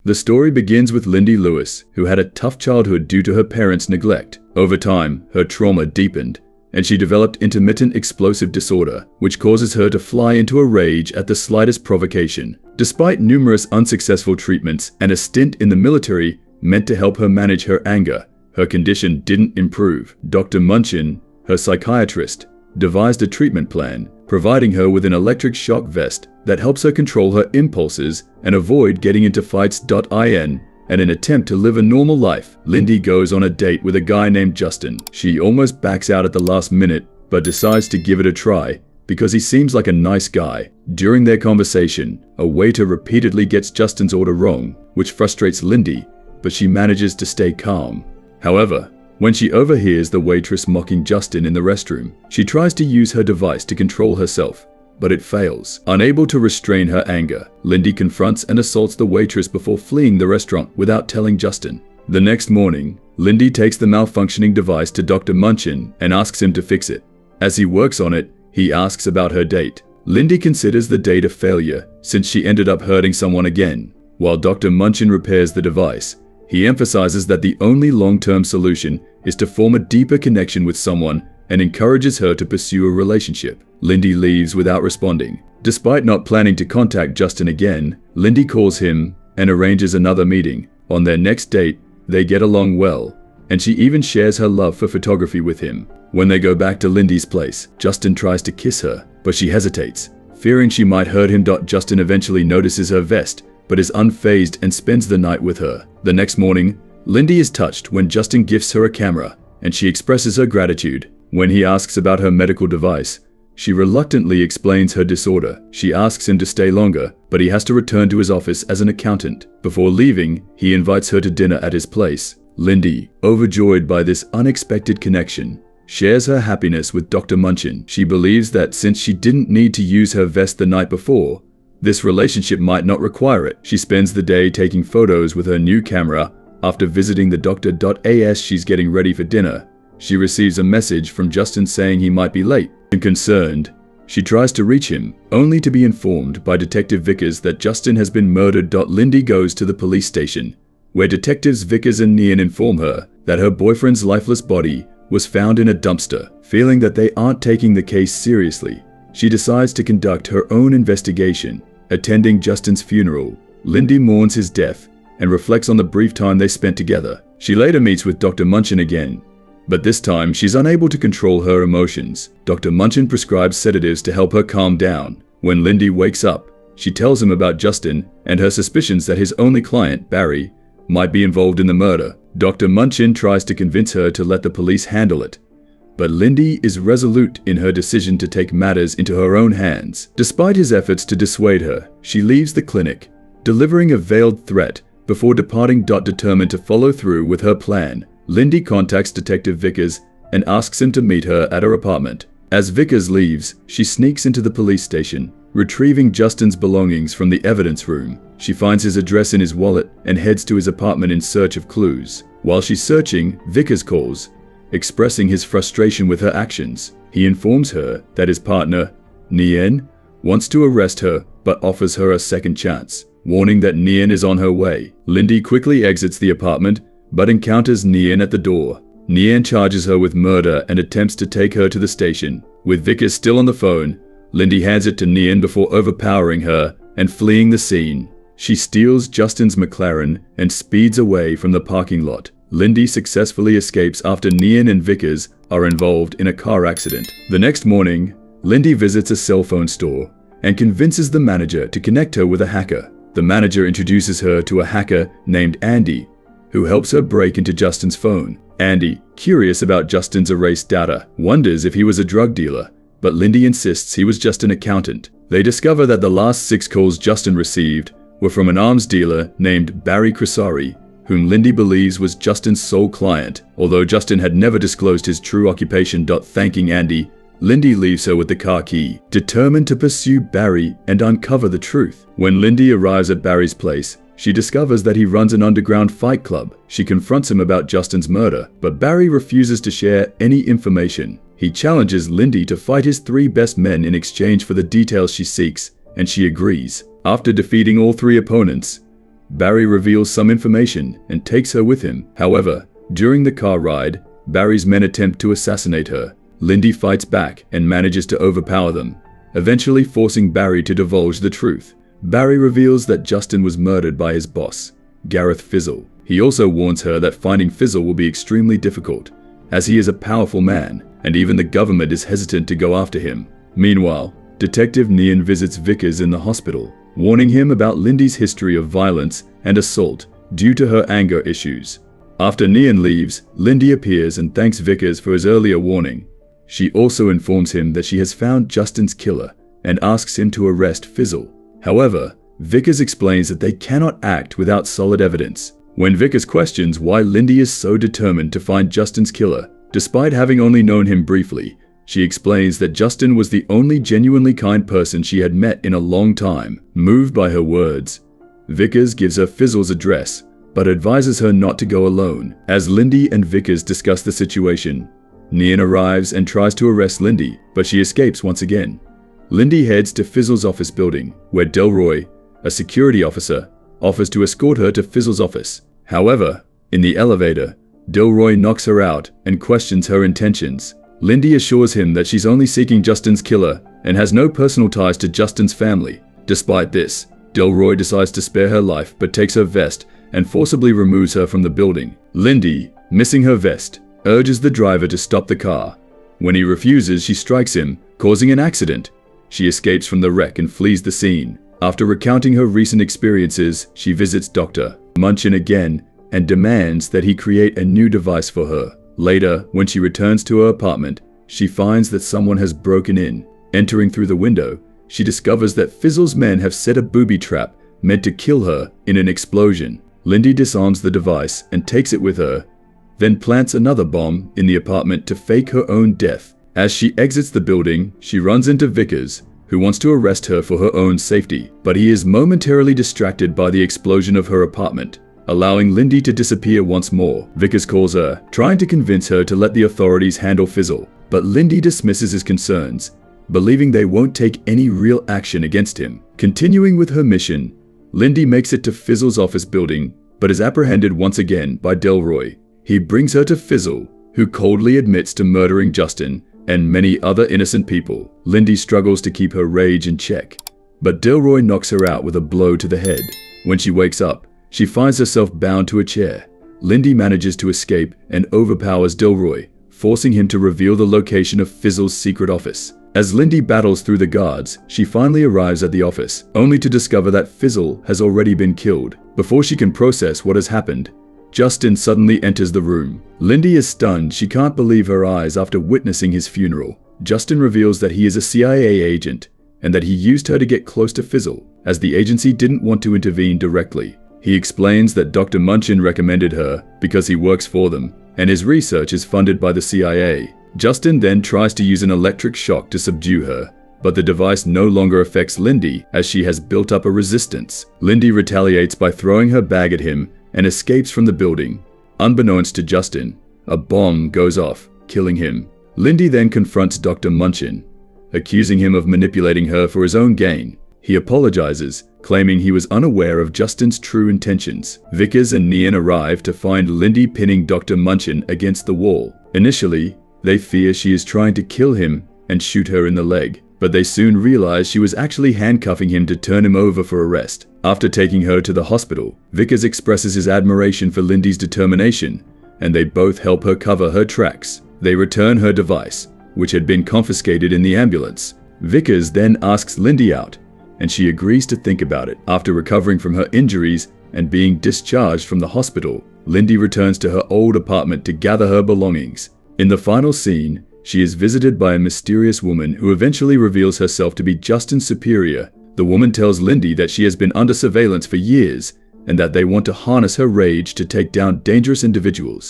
The story begins with Lindy Lewis, who had a tough childhood due to her parents' neglect. Over time, her trauma deepened, and she developed intermittent explosive disorder, which causes her to fly into a rage at the slightest provocation. Despite numerous unsuccessful treatments and a stint in the military meant to help her manage her anger, her condition didn't improve. Dr. Munchin, her psychiatrist, devised a treatment plan, providing her with an electric shock vest that helps her control her impulses and avoid getting into fights. In an attempt to live a normal life, Lindy goes on a date with a guy named Justin. She almost backs out at the last minute, but decides to give it a try because he seems like a nice guy. During their conversation, a waiter repeatedly gets Justin's order wrong, which frustrates Lindy, but she manages to stay calm. However, when she overhears the waitress mocking Justin in the restroom, she tries to use her device to control herself, but it fails. Unable to restrain her anger, Lindy confronts and assaults the waitress before fleeing the restaurant without telling Justin. The next morning, Lindy takes the malfunctioning device to Dr. Munchin and asks him to fix it. As he works on it, he asks about her date. Lindy considers the date a failure since she ended up hurting someone again. While Dr. Munchin repairs the device, he emphasizes that the only long-term solution is to form a deeper connection with someone and encourages her to pursue a relationship. Lindy leaves without responding. Despite not planning to contact Justin again, Lindy calls him and arranges another meeting. On their next date, they get along well, and she even shares her love for photography with him. When they go back to Lindy's place, Justin tries to kiss her, but she hesitates, fearing she might hurt him. Justin eventually notices her vest, but is unfazed and spends the night with her. The next morning, Lindy is touched when Justin gifts her a camera, and she expresses her gratitude. When he asks about her medical device, she reluctantly explains her disorder. She asks him to stay longer, but he has to return to his office as an accountant. Before leaving, he invites her to dinner at his place. Lindy, overjoyed by this unexpected connection, shares her happiness with Dr. Munchin. She believes that since she didn't need to use her vest the night before, this relationship might not require it. She spends the day taking photos with her new camera. After visiting the doctor. As she's getting ready for dinner, she receives a message from Justin saying he might be late. Concerned, she tries to reach him, only to be informed by Detective Vickers that Justin has been murdered. Lindy goes to the police station, where Detectives Vickers and Nian inform her that her boyfriend's lifeless body was found in a dumpster. Feeling that they aren't taking the case seriously, she decides to conduct her own investigation. Attending Justin's funeral, Lindy mourns his death and reflects on the brief time they spent together. She later meets with Dr. Munchin again, but this time she's unable to control her emotions. Dr. Munchin prescribes sedatives to help her calm down. When Lindy wakes up, she tells him about Justin and her suspicions that his only client, Barry, might be involved in the murder. Dr. Munchin tries to convince her to let the police handle it, but Lindy is resolute in her decision to take matters into her own hands. Despite his efforts to dissuade her, she leaves the clinic, delivering a veiled threat before departing. Determined to follow through with her plan, Lindy contacts Detective Vickers and asks him to meet her at her apartment. As Vickers leaves, she sneaks into the police station, retrieving Justin's belongings from the evidence room. She finds his address in his wallet and heads to his apartment in search of clues. While she's searching, Vickers calls, expressing his frustration with her actions. He informs her that his partner, Nian, wants to arrest her but offers her a second chance, warning that Nian is on her way. Lindy quickly exits the apartment but encounters Nian at the door. Nian charges her with murder and attempts to take her to the station. With Vickers still on the phone, Lindy hands it to Nian before overpowering her and fleeing the scene. She steals Justin's McLaren and speeds away from the parking lot. Lindy successfully escapes after Nian and Vickers are involved in a car accident. The next morning, Lindy visits a cell phone store and convinces the manager to connect her with a hacker. The manager introduces her to a hacker named Andy, who helps her break into Justin's phone. Andy, curious about Justin's erased data, wonders if he was a drug dealer, but Lindy insists he was just an accountant. They discover that the last 6 calls Justin received were from an arms dealer named Barry Crisari, whom Lindy believes was Justin's sole client, although Justin had never disclosed his true occupation. Thanking Andy, Lindy leaves her with the car key, determined to pursue Barry and uncover the truth. When Lindy arrives at Barry's place, she discovers that he runs an underground fight club. She confronts him about Justin's murder, but Barry refuses to share any information. He challenges Lindy to fight his 3 best men in exchange for the details she seeks, and she agrees. After defeating all 3 opponents, Barry reveals some information and takes her with him. However, during the car ride, Barry's men attempt to assassinate her. Lindy fights back and manages to overpower them, eventually forcing Barry to divulge the truth. Barry reveals that Justin was murdered by his boss, Gareth Fizzle. He also warns her that finding Fizzle will be extremely difficult, as he is a powerful man, and even the government is hesitant to go after him. Meanwhile, Detective Nian visits Vickers in the hospital, warning him about Lindy's history of violence and assault due to her anger issues. After Nian leaves, Lindy appears and thanks Vickers for his earlier warning. She also informs him that she has found Justin's killer and asks him to arrest Fizzle. However, Vickers explains that they cannot act without solid evidence. When Vickers questions why Lindy is so determined to find Justin's killer, despite having only known him briefly, she explains that Justin was the only genuinely kind person she had met in a long time. Moved by her words, Vickers gives her Fizzle's address, but advises her not to go alone. As Lindy and Vickers discuss the situation, Nian arrives and tries to arrest Lindy, but she escapes once again. Lindy heads to Fizzle's office building, where Delroy, a security officer, offers to escort her to Fizzle's office. However, in the elevator, Delroy knocks her out and questions her intentions. Lindy assures him that she's only seeking Justin's killer and has no personal ties to Justin's family. Despite this, Delroy decides to spare her life but takes her vest and forcibly removes her from the building. Lindy, missing her vest, urges the driver to stop the car. When he refuses, she strikes him, causing an accident. She escapes from the wreck and flees the scene. After recounting her recent experiences, she visits Dr. Munchin again and demands that he create a new device for her. Later, when she returns to her apartment, she finds that someone has broken in. Entering through the window, she discovers that Fizzle's men have set a booby trap meant to kill her in an explosion. Lindy disarms the device and takes it with her, then plants another bomb in the apartment to fake her own death. As she exits the building, she runs into Vickers, who wants to arrest her for her own safety, but he is momentarily distracted by the explosion of her apartment, allowing Lindy to disappear once more. Vickers calls her, trying to convince her to let the authorities handle Fizzle, but Lindy dismisses his concerns, believing they won't take any real action against him. Continuing with her mission, Lindy makes it to Fizzle's office building, but is apprehended once again by Delroy. He brings her to Fizzle, who coldly admits to murdering Justin and many other innocent people. Lindy struggles to keep her rage in check, but Delroy knocks her out with a blow to the head. When she wakes up, she finds herself bound to a chair. Lindy manages to escape and overpowers Delroy, forcing him to reveal the location of Fizzle's secret office. As Lindy battles through the guards, she finally arrives at the office, only to discover that Fizzle has already been killed. Before she can process what has happened, Justin suddenly enters the room. Lindy is stunned. She can't believe her eyes after witnessing his funeral. Justin reveals that he is a CIA agent and that he used her to get close to Fizzle, as the agency didn't want to intervene directly. He explains that Dr. Munchin recommended her because he works for them, and his research is funded by the CIA. Justin then tries to use an electric shock to subdue her, but the device no longer affects Lindy as she has built up a resistance. Lindy retaliates by throwing her bag at him and escapes from the building. Unbeknownst to Justin, a bomb goes off, killing him. Lindy then confronts Dr. Munchin, accusing him of manipulating her for his own gain. He apologizes, claiming he was unaware of Justin's true intentions. Vickers and Nian arrive to find Lindy pinning Dr. Munchin against the wall. Initially, they fear she is trying to kill him and shoot her in the leg, but they soon realize she was actually handcuffing him to turn him over for arrest. After taking her to the hospital, Vickers expresses his admiration for Lindy's determination, and they both help her cover her tracks. They return her device, which had been confiscated in the ambulance. Vickers then asks Lindy out, and she agrees to think about it. After recovering from her injuries and being discharged from the hospital, Lindy returns to her old apartment to gather her belongings. In the final scene, she is visited by a mysterious woman who eventually reveals herself to be Justin's superior. The woman tells Lindy that she has been under surveillance for years and that they want to harness her rage to take down dangerous individuals.